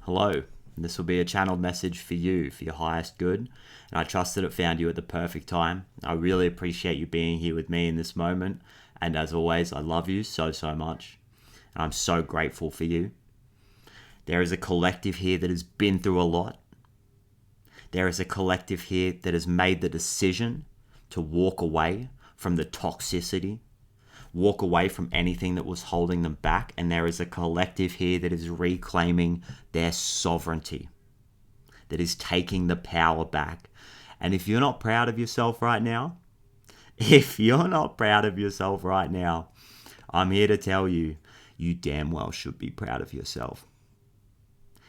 Hello, this will be a channeled message for you, for your highest good, and I trust that it found you at the perfect time. I really appreciate you being here with me in this moment, and as always, I love you so much, and I'm so grateful for you. There is a collective here that has been through a lot. There is a collective here that has made the decision to walk away from the toxicity, walk away from anything that was holding them back, and there is a collective here that is reclaiming their sovereignty, that is taking the power back. And if you're not proud of yourself right now, I'm here to tell you, you damn well should be proud of yourself.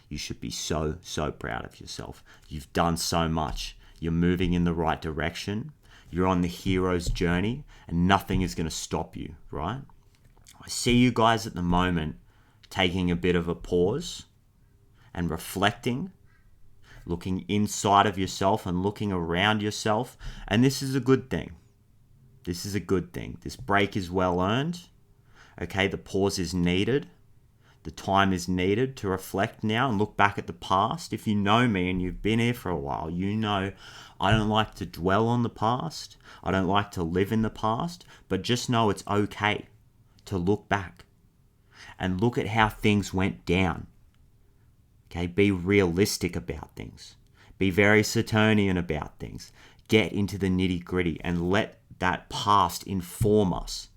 You should be so proud of yourself. You've done so much. You're moving in the right direction. You're on the hero's journey, and nothing is going to stop you, right? I see you guys at the moment taking a bit of a pause and reflecting, looking inside of yourself and looking around yourself, and this is a good thing. This is a good thing. This break is well earned. Okay, the pause is needed. The time is needed to reflect now and look back at the past. If you know me and you've been here for a while, you know I don't like to dwell on the past. I don't like to live in the past, but just know it's okay to look back and look at how things went down. Okay, be realistic about things. Be very Saturnian about things. Get into the nitty-gritty and let that past inform us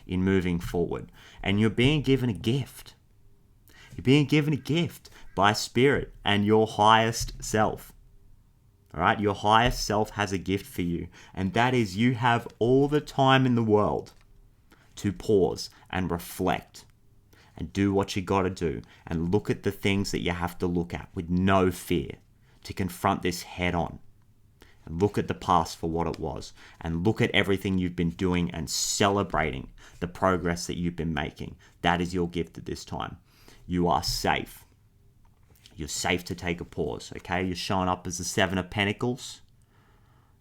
in moving forward. And you're being given a gift. You're being given a gift by Spirit and your highest self. All right, your highest self has a gift for you, and that is you have all the time in the world to pause and reflect and do what you got to do and look at the things that you have to look at with no fear, to confront this head on and look at the past for what it was and look at everything you've been doing and celebrating the progress that you've been making. That is your gift at this time. You are safe. You're safe to take a pause, okay? You're showing up as the Seven of Pentacles.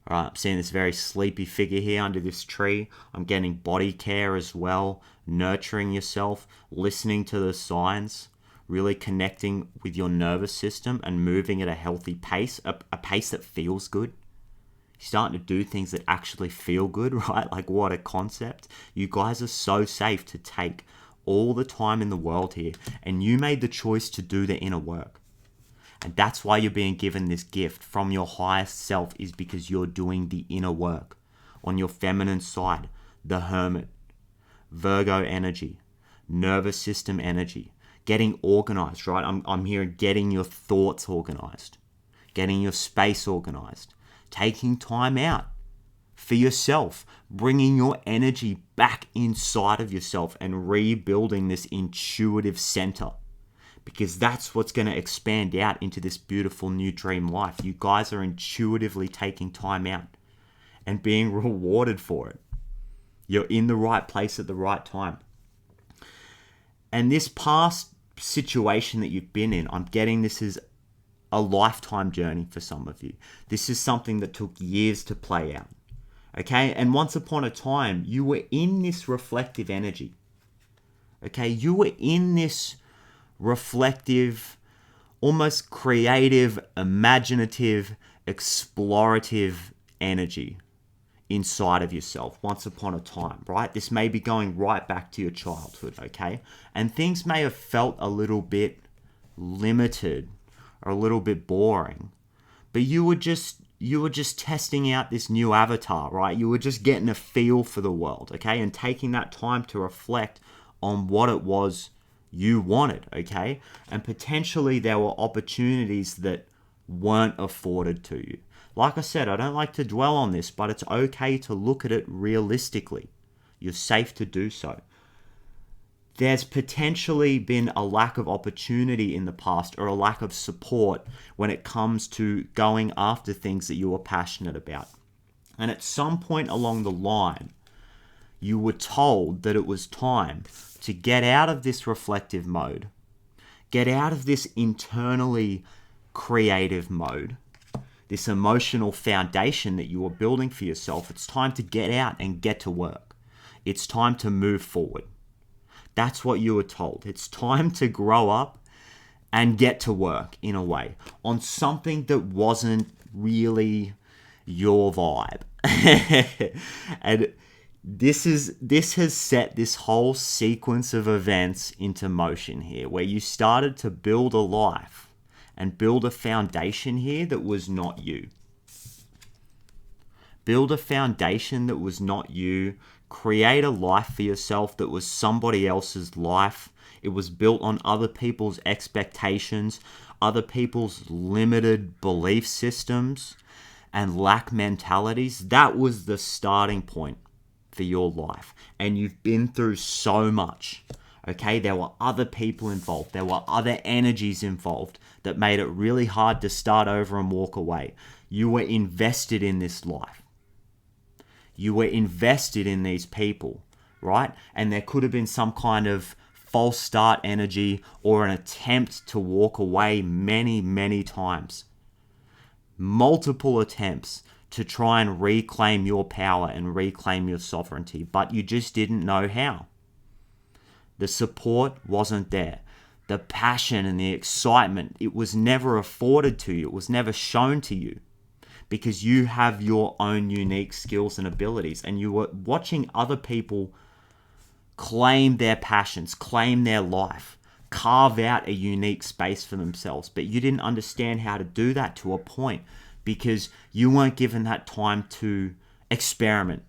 All right, I'm seeing this very sleepy figure here under this tree. I'm getting body care as well, nurturing yourself, listening to the signs, really connecting with your nervous system and moving at a healthy pace, a pace that feels good. You're starting to do things that actually feel good, right? Like, what a concept. You guys are so safe to take all the time in the world here, and you made the choice to do the inner work. And that's why you're being given this gift from your highest self, is because you're doing the inner work. On your feminine side, the Hermit, Virgo energy, nervous system energy, getting organized, right? I'm here getting your thoughts organized, getting your space organized, taking time out for yourself, bringing your energy back inside of yourself and rebuilding this intuitive center, because that's what's going to expand out into this beautiful new dream life. You guys are intuitively taking time out and being rewarded for it. You're in the right place at the right time. And this past situation that you've been in, I'm getting this is a lifetime journey for some of you. This is something that took years to play out. Okay, and once upon a time, you were in this reflective energy. Okay, you were in this reflective, almost creative, imaginative, explorative energy inside of yourself once upon a time, right? This may be going right back to your childhood, okay? And things may have felt a little bit limited or a little bit boring, but you were just testing out this new avatar, right? You were just getting a feel for the world, okay? And taking that time to reflect on what it was you wanted, okay? And potentially there were opportunities that weren't afforded to you. Like I said, I don't like to dwell on this, but it's okay to look at it realistically. You're safe to do so. There's potentially been a lack of opportunity in the past or a lack of support when it comes to going after things that you are passionate about. And at some point along the line, you were told that it was time to get out of this reflective mode, get out of this internally creative mode, this emotional foundation that you were building for yourself. It's time to get out and get to work. It's time to move forward. That's what you were told. It's time to grow up and get to work in a way on something that wasn't really your vibe. And this has set this whole sequence of events into motion here, where you started to build a life and build a foundation here that was not you. Build a foundation that was not you. Create a life for yourself that was somebody else's life. It was built on other people's expectations, other people's limited belief systems and lack mentalities. That was the starting point for your life. And you've been through so much. Okay, there were other people involved. There were other energies involved that made it really hard to start over and walk away. You were invested in this life. You were invested in these people, right? And there could have been some kind of false start energy or an attempt to walk away many, many times. Multiple attempts to try and reclaim your power and reclaim your sovereignty, but you just didn't know how. The support wasn't there. The passion and the excitement, it was never afforded to you. It was never shown to you. Because you have your own unique skills and abilities, and you were watching other people claim their passions, claim their life, carve out a unique space for themselves. But you didn't understand how to do that to a point because you weren't given that time to experiment,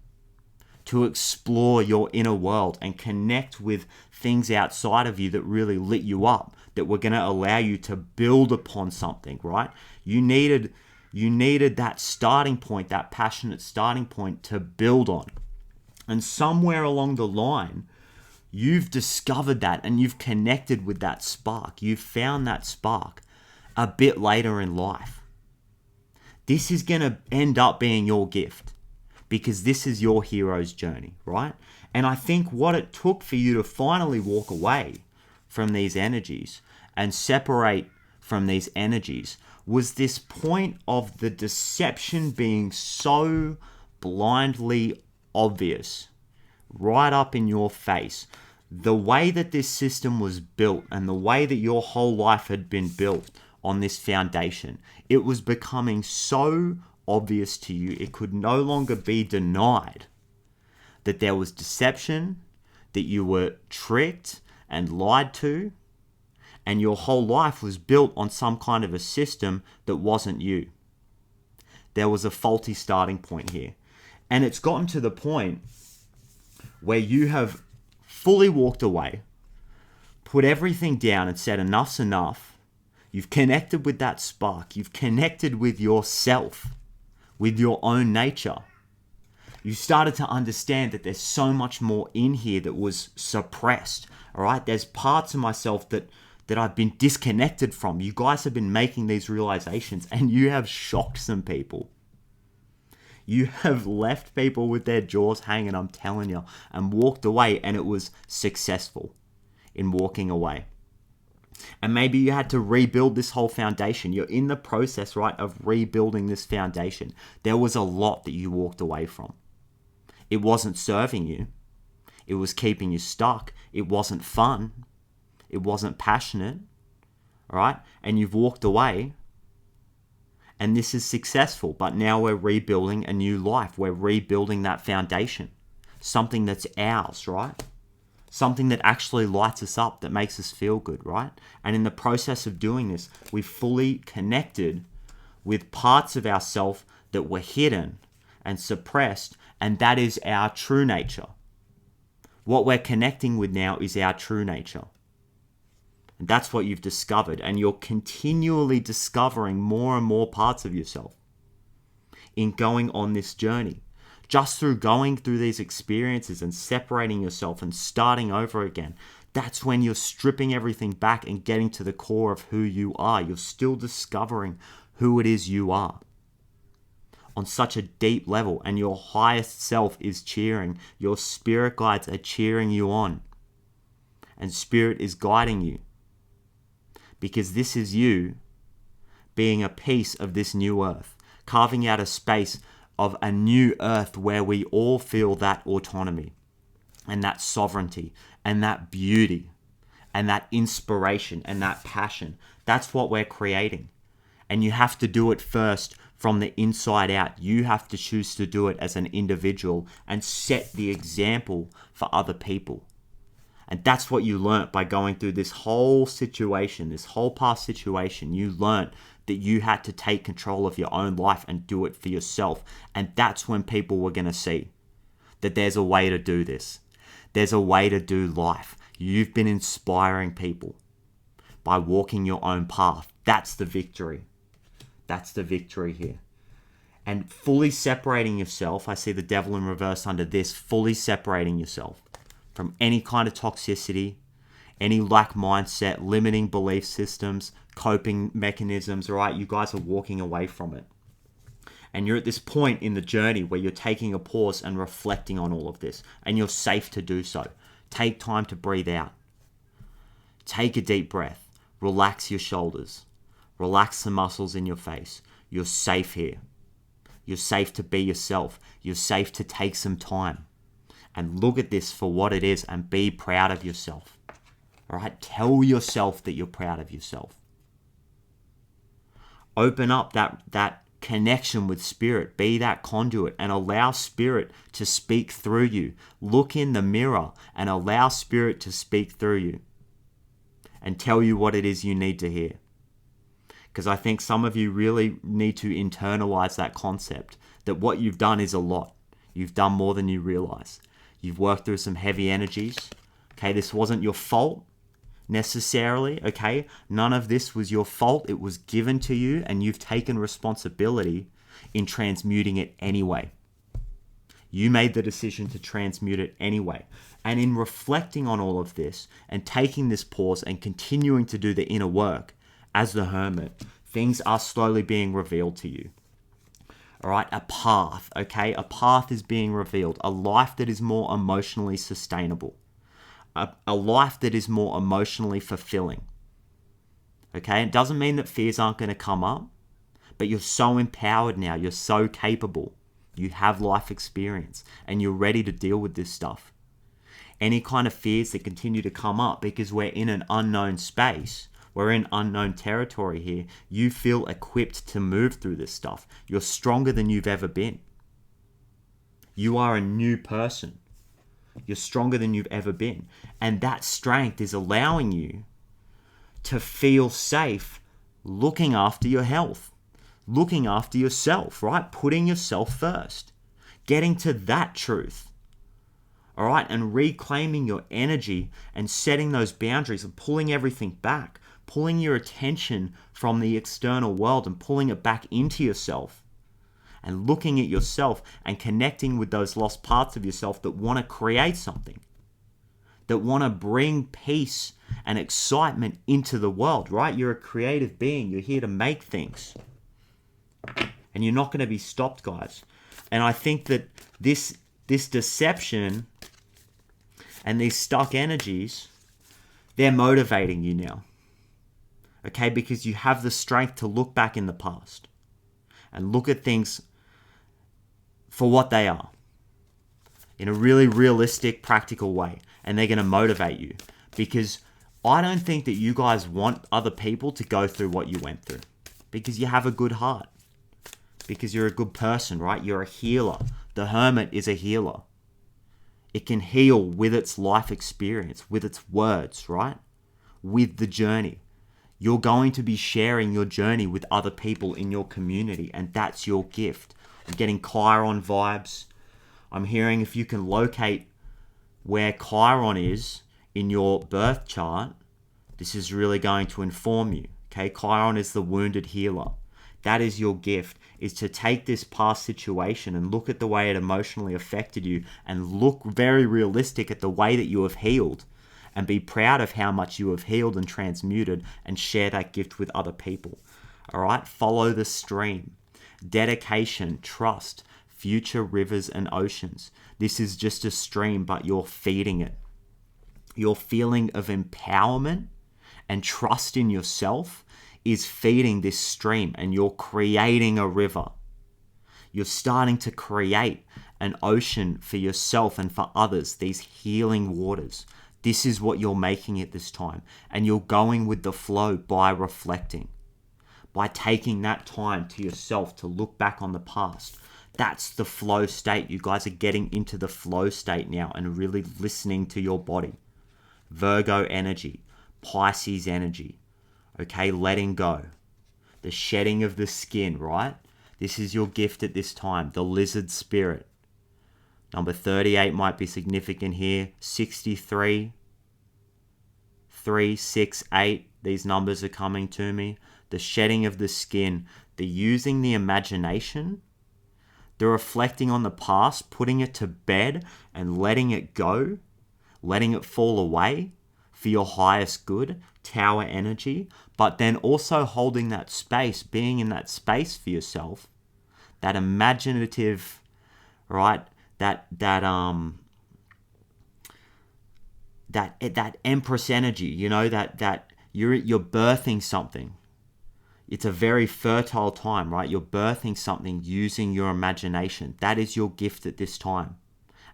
to explore your inner world and connect with things outside of you that really lit you up, that were going to allow you to build upon something, right? You needed that starting point, that passionate starting point to build on. And somewhere along the line, you've discovered that and you've connected with that spark. You've found that spark a bit later in life. This is going to end up being your gift because this is your hero's journey, right? And I think what it took for you to finally walk away from these energies and separate from these energies was this point of the deception being so blindly obvious, right up in your face. The way that this system was built and the way that your whole life had been built on this foundation, it was becoming so obvious to you, it could no longer be denied that there was deception, that you were tricked and lied to, and your whole life was built on some kind of a system that wasn't you. There was a faulty starting point here. And it's gotten to the point where you have fully walked away, put everything down and said enough's enough. You've connected with that spark. You've connected with yourself, with your own nature. You started to understand that there's so much more in here that was suppressed. All right, there's parts of myself that I've been disconnected from. You guys have been making these realizations and you have shocked some people. You have left people with their jaws hanging, I'm telling you, and walked away, and it was successful in walking away. And maybe you had to rebuild this whole foundation. You're in the process, right, of rebuilding this foundation. There was a lot that you walked away from. It wasn't serving you. It was keeping you stuck. It wasn't fun. It wasn't passionate, all right? And you've walked away, and this is successful. But now we're rebuilding a new life. We're rebuilding that foundation, something that's ours, right? Something that actually lights us up, that makes us feel good, right? And in the process of doing this, we fully connected with parts of ourselves that were hidden and suppressed, and that is our true nature. What we're connecting with now is our true nature. And that's what you've discovered. And you're continually discovering more and more parts of yourself in going on this journey. Just through going through these experiences and separating yourself and starting over again, that's when you're stripping everything back and getting to the core of who you are. You're still discovering who it is you are on such a deep level, and your highest self is cheering. Your spirit guides are cheering you on, and spirit is guiding you. Because this is you being a piece of this new earth, carving out a space of a new earth where we all feel that autonomy and that sovereignty and that beauty and that inspiration and that passion. That's what we're creating. And you have to do it first from the inside out. You have to choose to do it as an individual and set the example for other people. And that's what you learnt by going through this whole situation, this whole past situation. You learnt that you had to take control of your own life and do it for yourself. And that's when people were going to see that there's a way to do this. There's a way to do life. You've been inspiring people by walking your own path. That's the victory. That's the victory here. And fully separating yourself, I see the devil in reverse under this, fully separating yourself from any kind of toxicity, any lack mindset, limiting belief systems, coping mechanisms, right? You guys are walking away from it. And you're at this point in the journey where you're taking a pause and reflecting on all of this. And you're safe to do so. Take time to breathe out. Take a deep breath. Relax your shoulders. Relax the muscles in your face. You're safe here. You're safe to be yourself. You're safe to take some time. And look at this for what it is and be proud of yourself. All right? Tell yourself that you're proud of yourself. Open up that connection with spirit. Be that conduit and allow spirit to speak through you. Look in the mirror and allow spirit to speak through you and tell you what it is you need to hear. Because I think some of you really need to internalize that concept that what you've done is a lot. You've done more than you realize. You've worked through some heavy energies. Okay, this wasn't your fault necessarily. Okay, none of this was your fault. It was given to you and you've taken responsibility in transmuting it anyway. You made the decision to transmute it anyway. And in reflecting on all of this and taking this pause and continuing to do the inner work as the hermit, things are slowly being revealed to you. All right, a path, okay? A path is being revealed. A life that is more emotionally sustainable. A life that is more emotionally fulfilling. Okay, it doesn't mean that fears aren't going to come up, but you're so empowered now. You're so capable. You have life experience and you're ready to deal with this stuff. Any kind of fears that continue to come up because we're in an unknown space, we're in unknown territory here, you feel equipped to move through this stuff. You're stronger than you've ever been. You are a new person. You're stronger than you've ever been. And that strength is allowing you to feel safe looking after your health, looking after yourself, right? Putting yourself first, getting to that truth, all right? And reclaiming your energy and setting those boundaries and pulling everything back, pulling your attention from the external world and pulling it back into yourself and looking at yourself and connecting with those lost parts of yourself that want to create something, that want to bring peace and excitement into the world, right? You're a creative being. You're here to make things. And you're not going to be stopped, guys. And I think that this deception and these stuck energies, they're motivating you now. Okay, because you have the strength to look back in the past and look at things for what they are in a really realistic, practical way. And they're going to motivate you because I don't think that you guys want other people to go through what you went through because you have a good heart, because you're a good person, right? You're a healer. The hermit is a healer. It can heal with its life experience, with its words, right? With the journey. You're going to be sharing your journey with other people in your community, and that's your gift. I'm getting Chiron vibes. I'm hearing if you can locate where Chiron is in your birth chart, this is really going to inform you. Okay, Chiron is the wounded healer. That is your gift, is to take this past situation and look at the way it emotionally affected you and look very realistic at the way that you have healed. And be proud of how much you have healed and transmuted and share that gift with other people. All right? Follow the stream. Dedication, trust, future rivers and oceans. This is just a stream, but you're feeding it. Your feeling of empowerment and trust in yourself is feeding this stream, and you're creating a river. You're starting to create an ocean for yourself and for others, these healing waters. This is what you're making it this time. And you're going with the flow by reflecting, by taking that time to yourself to look back on the past. That's the flow state. You guys are getting into the flow state now and really listening to your body. Virgo energy, Pisces energy, okay, letting go. The shedding of the skin, right? This is your gift at this time, the lizard spirit. Number 38 might be significant here. 63, 3, 6, 8. These numbers are coming to me. The shedding of the skin, the using the imagination, the reflecting on the past, putting it to bed and letting it go, letting it fall away for your highest good, tower energy, but then also holding that space, being in that space for yourself, that imaginative, right, that Empress energy, you know, that you're birthing something. It's a very fertile time, right? You're birthing something using your imagination. That is your gift at this time.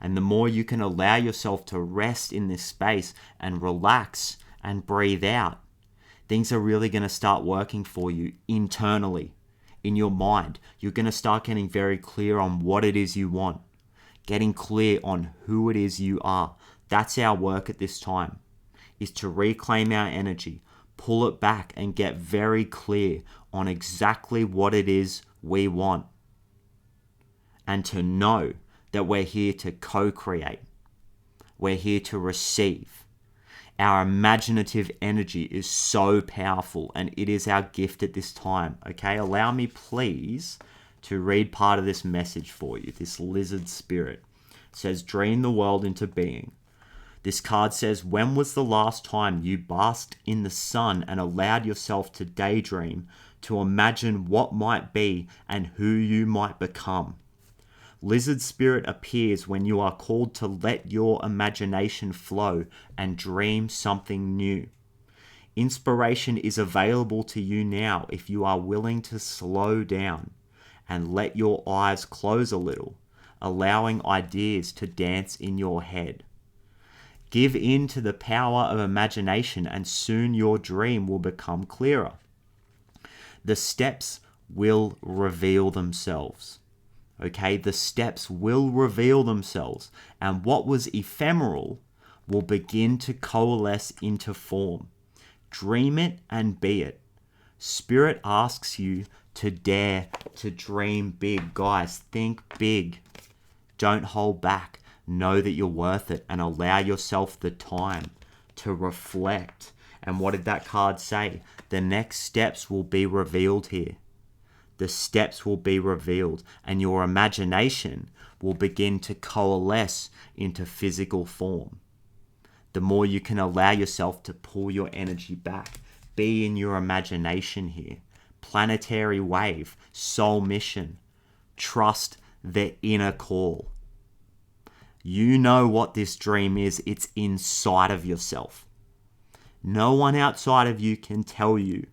And the more you can allow yourself to rest in this space and relax and breathe out, things are really going to start working for you internally, in your mind. You're going to start getting very clear on what it is you want, getting clear on who it is you are. That's our work at this time, is to reclaim our energy, pull it back and get very clear on exactly what it is we want. And to know that we're here to co-create. We're here to receive. Our imaginative energy is so powerful and it is our gift at this time. Okay, allow me please to read part of this message for you. This lizard spirit says, dream the world into being. This card says, when was the last time you basked in the sun and allowed yourself to daydream, to imagine what might be and who you might become? Lizard spirit appears when you are called to let your imagination flow and dream something new. Inspiration is available to you now if you are willing to slow down and let your eyes close a little, allowing ideas to dance in your head. Give in to the power of imagination and soon your dream will become clearer. The steps will reveal themselves. Okay, the steps will reveal themselves, and what was ephemeral will begin to coalesce into form. Dream it and be it. Spirit asks you to dare to dream big. Guys, think big. Don't hold back. Know that you're worth it and allow yourself the time to reflect. And what did that card say? The next steps will be revealed here. The steps will be revealed and your imagination will begin to coalesce into physical form. The more you can allow yourself to pull your energy back, be in your imagination here. Planetary wave, soul mission, trust the inner call. You know what this dream is. It's inside of yourself. No one outside of you can tell you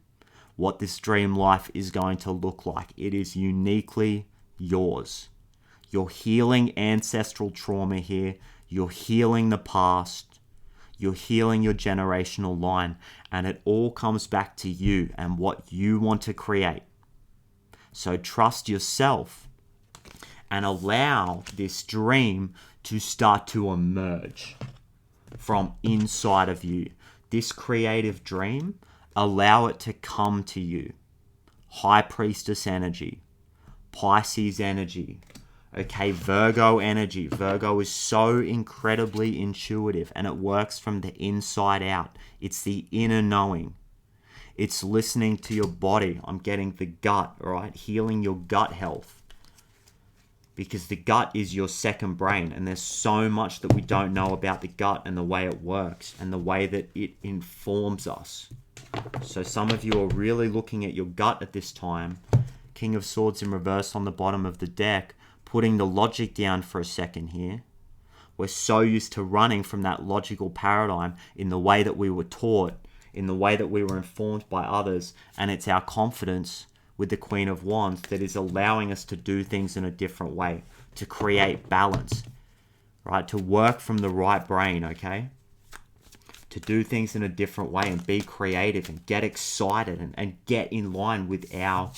what this dream life is going to look like. It is uniquely yours. You're healing ancestral trauma here. You're healing the past. You're healing your generational line. And it all comes back to you and what you want to create. So trust yourself and allow this dream to start to emerge from inside of you. This creative dream, allow it to come to you. High Priestess energy, Pisces energy, okay, Virgo energy. Virgo is so incredibly intuitive and it works from the inside out. It's the inner knowing. It's listening to your body. I'm getting the gut, right? Healing your gut health. Because the gut is your second brain and there's so much that we don't know about the gut and the way it works and the way that it informs us. So some of you are really looking at your gut at this time. King of Swords in reverse on the bottom of the deck, putting the logic down for a second here. We're so used to running from that logical paradigm in the way that we were taught, in the way that we were informed by others, and it's our confidence with the Queen of Wands that is allowing us to do things in a different way, to create balance, right? To work from the right brain, okay? to do things in a different way and be creative and get excited and get in line with our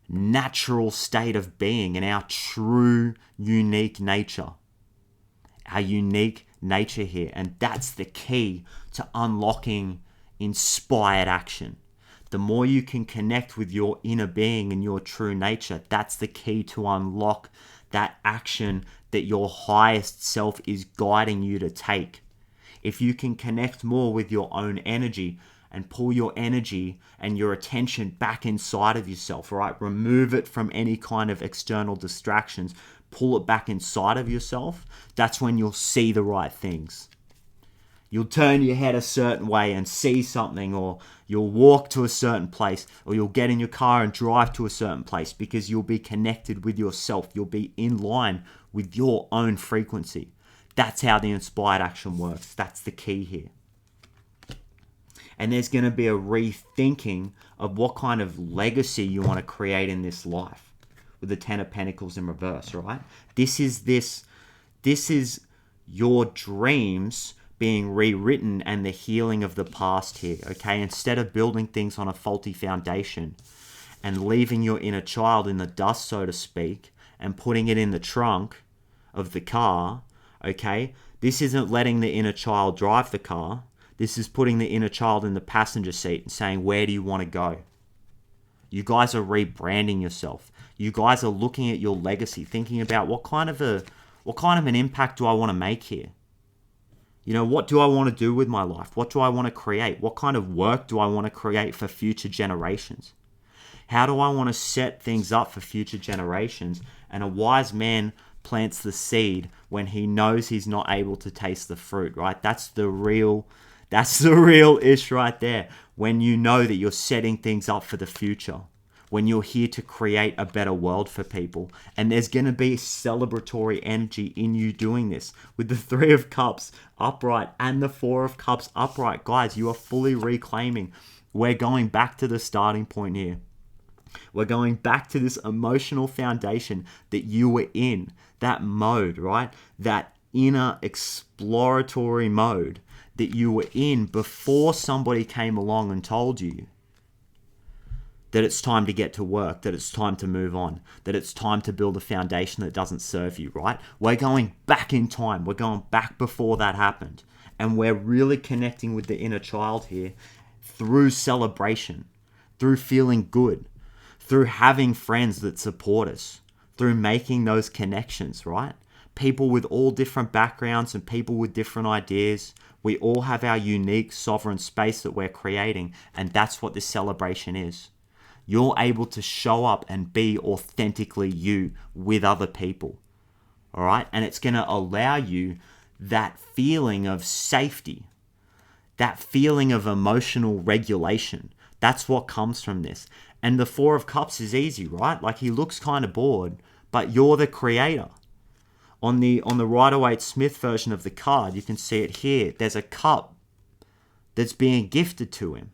natural state of being and our true unique nature. Our unique nature here. And that's the key to unlocking inspired action. The more you can connect with your inner being and your true nature, that's the key to unlock that action that your highest self is guiding you to take. If you can connect more with your own energy and pull your energy and your attention back inside of yourself, right? Remove it from any kind of external distractions. Pull it back inside of yourself. That's when you'll see the right things. You'll turn your head a certain way and see something, or you'll walk to a certain place, or you'll get in your car and drive to a certain place because you'll be connected with yourself. You'll be in line with your own frequency. That's how the inspired action works. That's the key here. And there's going to be a rethinking of what kind of legacy you want to create in this life with the Ten of Pentacles in reverse, right? This is your dreams being rewritten and the healing of the past here, okay? Instead of building things on a faulty foundation and leaving your inner child in the dust, so to speak, and putting it in the trunk of the car, okay? This isn't letting the inner child drive the car. This is putting the inner child in the passenger seat and saying, where do you want to go? You guys are rebranding yourself. You guys are looking at your legacy, thinking about what kind of an impact do I want to make here? You know, what do I want to do with my life? What do I want to create? What kind of work do I want to create for future generations? How do I want to set things up for future generations? And a wise man plants the seed when he knows he's not able to taste the fruit, right? That's the real ish right there. When you know that you're setting things up for the future. When you're here to create a better world for people. And there's going to be celebratory energy in you doing this. With the Three of Cups upright and the Four of Cups upright. Guys, you are fully reclaiming. We're going back to the starting point here. We're going back to this emotional foundation that you were in. That mode, right? That inner exploratory mode that you were in before somebody came along and told you that it's time to get to work, that it's time to move on, that it's time to build a foundation that doesn't serve you, right? We're going back in time. We're going back before that happened. And we're really connecting with the inner child here through celebration, through feeling good, through having friends that support us, through making those connections, right? People with all different backgrounds and people with different ideas. We all have our unique sovereign space that we're creating, and that's what this celebration is. You're able to show up and be authentically you with other people, all right? And it's going to allow you that feeling of safety, that feeling of emotional regulation. That's what comes from this. And the Four of Cups is easy, right? Like, he looks kind of bored, but you're the creator. On the Rider-Waite-Smith version of the card, you can see it here. There's a cup that's being gifted to him.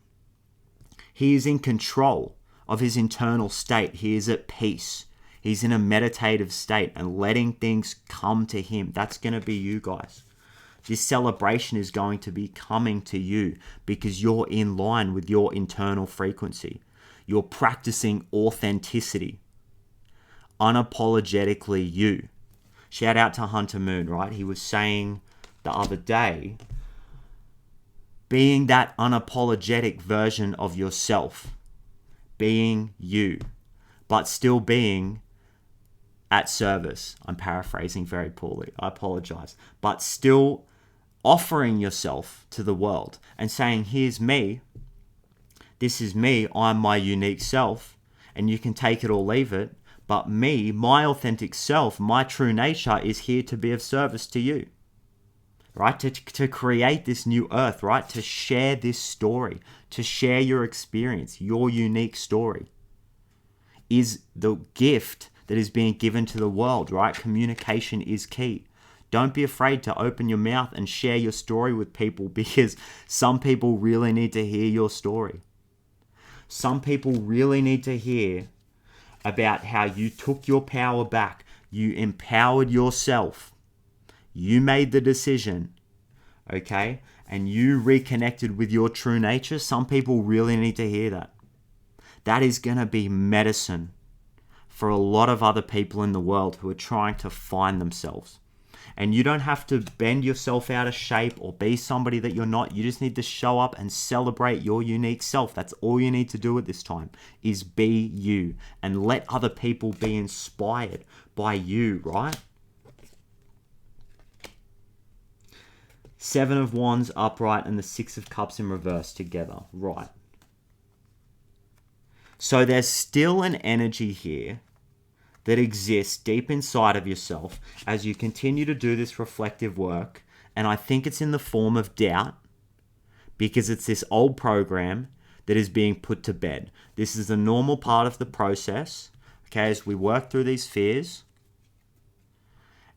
He is in control of his internal state. He is at peace. He's in a meditative state and letting things come to him. That's going to be you guys. This celebration is going to be coming to you because you're in line with your internal frequency. You're practicing authenticity. Unapologetically you. Shout out to Hunter Moon, right? He was saying the other day, being that unapologetic version of yourself. Being you, but still being at service. I'm paraphrasing very poorly. I apologize. But still offering yourself to the world and saying, here's me. This is me. I'm my unique self. And you can take it or leave it. But me, my authentic self, my true nature is here to be of service to you. Right? To create this new earth, right? To share this story, to share your experience, your unique story is the gift that is being given to the world, right? Communication is key. Don't be afraid to open your mouth and share your story with people because some people really need to hear your story. Some people really need to hear about how you took your power back. You empowered yourself. You made the decision, okay? and you reconnected with your true nature, some people really need to hear that. That is going to be medicine for a lot of other people in the world who are trying to find themselves. And you don't have to bend yourself out of shape or be somebody that you're not. You just need to show up and celebrate your unique self. That's all you need to do at this time, is be you and let other people be inspired by you, right? Seven of Wands upright and the Six of Cups in reverse together, right? So there's still an energy here that exists deep inside of yourself as you continue to do this reflective work. And I think it's in the form of doubt, because it's this old program that is being put to bed. This is a normal part of the process, okay, as we work through these fears,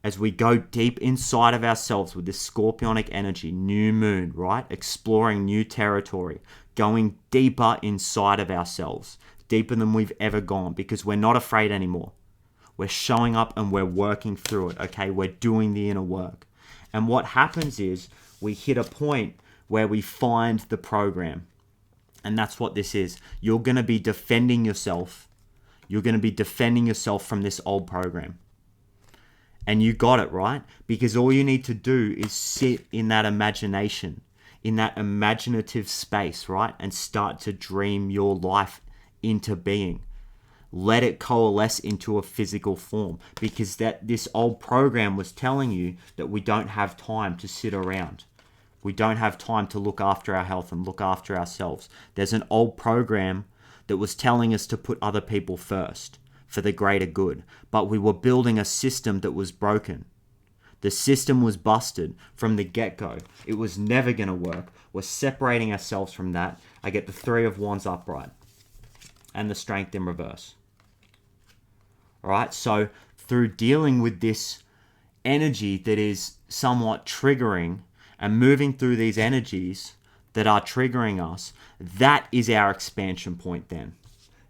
as we go deep inside of ourselves with this scorpionic energy, new moon, right? Exploring new territory, going deeper inside of ourselves, deeper than we've ever gone, because we're not afraid anymore. We're showing up and we're working through it, okay? We're doing the inner work. And what happens is we hit a point where we find the program. And that's what this is. You're going to be defending yourself. You're going to be defending yourself from this old program. And you got it, right? Because all you need to do is sit in that imagination, in that imaginative space, right? And start to dream your life into being. Let it coalesce into a physical form, because this old program was telling you that we don't have time to sit around. We don't have time to look after our health and look after ourselves. There's an old program that was telling us to put other people first for the greater good, but we were building a system that was broken. The system was busted from the get-go. It was never going to work. We're separating ourselves from that. I get the Three of Wands upright and the Strength in reverse. All right, so through dealing with this energy that is somewhat triggering and moving through these energies that are triggering us, that is our expansion point then.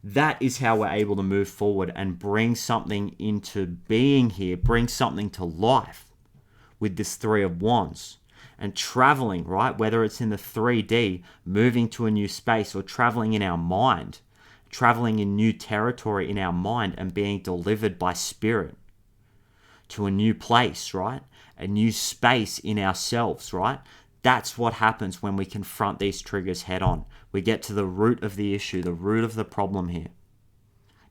That is how we're able to move forward and bring something into being here, bring something to life with this Three of Wands. And traveling, right, whether it's in the 3D, moving to a new space, or traveling in our mind, traveling in new territory in our mind and being delivered by spirit to a new place, right? A new space in ourselves, right? That's what happens when we confront these triggers head on. We get to the root of the issue, the root of the problem here.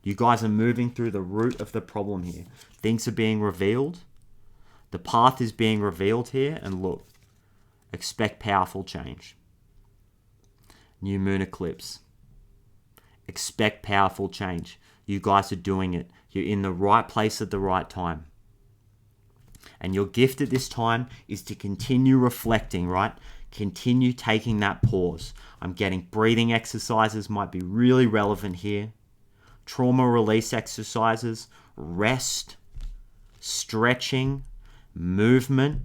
You guys are moving through the root of the problem here. Things are being revealed. The path is being revealed here. And look, expect powerful change. New moon eclipse. Expect powerful change. You guys are doing it. You're in the right place at the right time. And your gift at this time is to continue reflecting, right? Continue taking that pause. I'm getting breathing exercises might be really relevant here. Trauma release exercises, rest, stretching, movement.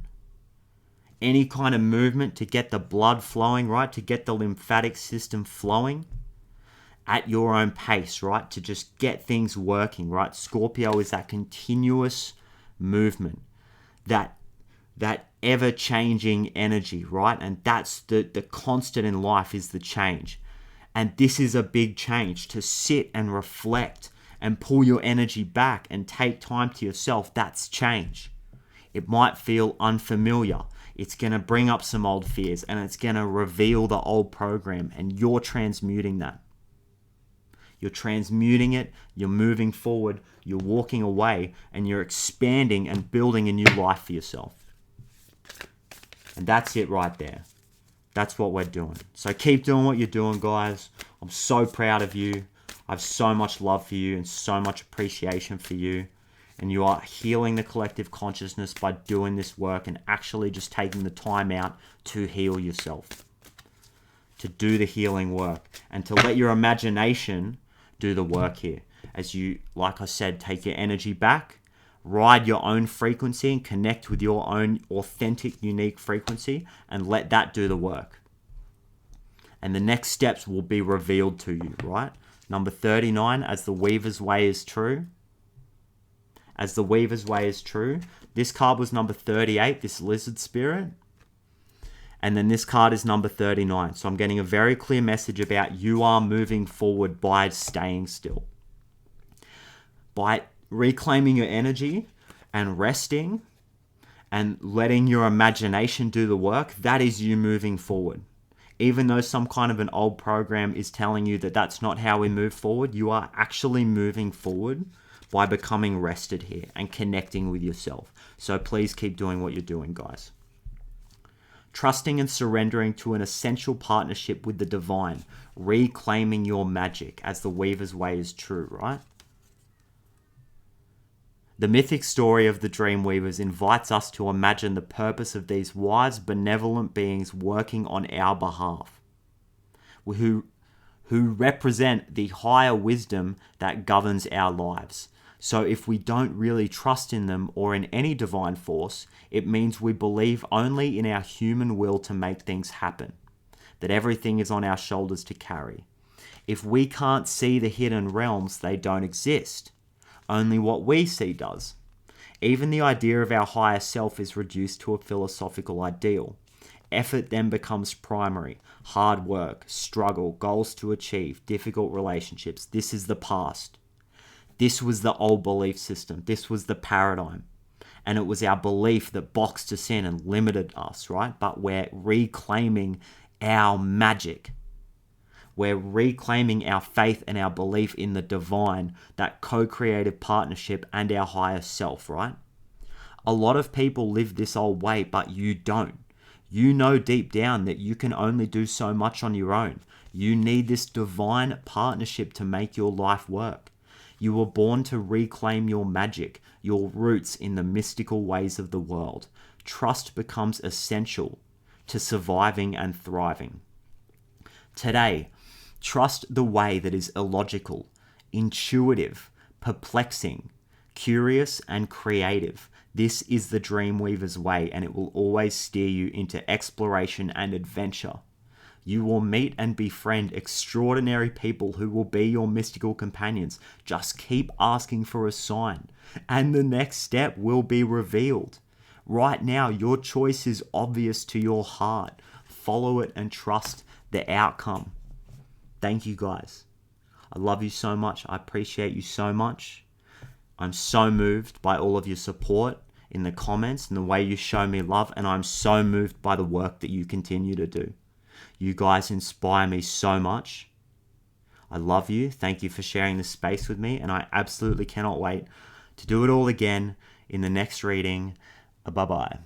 Any kind of movement to get the blood flowing, right? To get the lymphatic system flowing at your own pace, right? To just get things working, right? Scorpio is that continuous movement, that ever-changing energy, right? And that's the constant in life is the change. And this is a big change, to sit and reflect and pull your energy back and take time to yourself. That's change. It might feel unfamiliar. It's going to bring up some old fears and it's going to reveal the old program, and you're transmuting that. You're transmuting it, you're moving forward, you're walking away, and you're expanding and building a new life for yourself. And that's it right there. That's what we're doing. So keep doing what you're doing, guys. I'm so proud of you. I have so much love for you and so much appreciation for you. And you are healing the collective consciousness by doing this work and actually just taking the time out to heal yourself. To do the healing work. And to let your imagination do the work here. As you, like I said, take your energy back, ride your own frequency and connect with your own authentic, unique frequency, and let that do the work. And the next steps will be revealed to you, right? Number 39, as the Weaver's Way is true. As the Weaver's Way is true. This card was number 38, this lizard spirit. And then this card is number 39. So I'm getting a very clear message about you are moving forward by staying still. By reclaiming your energy and resting and letting your imagination do the work, that is you moving forward. Even though some kind of an old program is telling you that that's not how we move forward, you are actually moving forward by becoming rested here and connecting with yourself. So please keep doing what you're doing, guys. Trusting and surrendering to an essential partnership with the divine, reclaiming your magic as the Weaver's way is true, right? The mythic story of the Dream Weavers invites us to imagine the purpose of these wise, benevolent beings working on our behalf, who represent the higher wisdom that governs our lives. So if we don't really trust in them or in any divine force, it means we believe only in our human will to make things happen, that everything is on our shoulders to carry. If we can't see the hidden realms, they don't exist. Only what we see does. Even the idea of our higher self is reduced to a philosophical ideal. Effort then becomes primary. Hard work, struggle, goals to achieve, difficult relationships. This is the past. This was the old belief system. This was the paradigm. And it was our belief that boxed us in and limited us, right? But we're reclaiming our magic. We're reclaiming our faith and our belief in the divine, that co-creative partnership and our higher self, right? A lot of people live this old way, but you don't. You know deep down that you can only do so much on your own. You need this divine partnership to make your life work. You were born to reclaim your magic, your roots in the mystical ways of the world. Trust becomes essential to surviving and thriving. Today, trust the way that is illogical, intuitive, perplexing, curious, and creative. This is the Dreamweaver's way, and it will always steer you into exploration and adventure. You will meet and befriend extraordinary people who will be your mystical companions. Just keep asking for a sign, and the next step will be revealed. Right now, your choice is obvious to your heart. Follow it and trust the outcome. Thank you, guys. I love you so much. I appreciate you so much. I'm so moved by all of your support in the comments and the way you show me love, and I'm so moved by the work that you continue to do. You guys inspire me so much. I love you. Thank you for sharing this space with me, and I absolutely cannot wait to do it all again in the next reading. Bye-bye.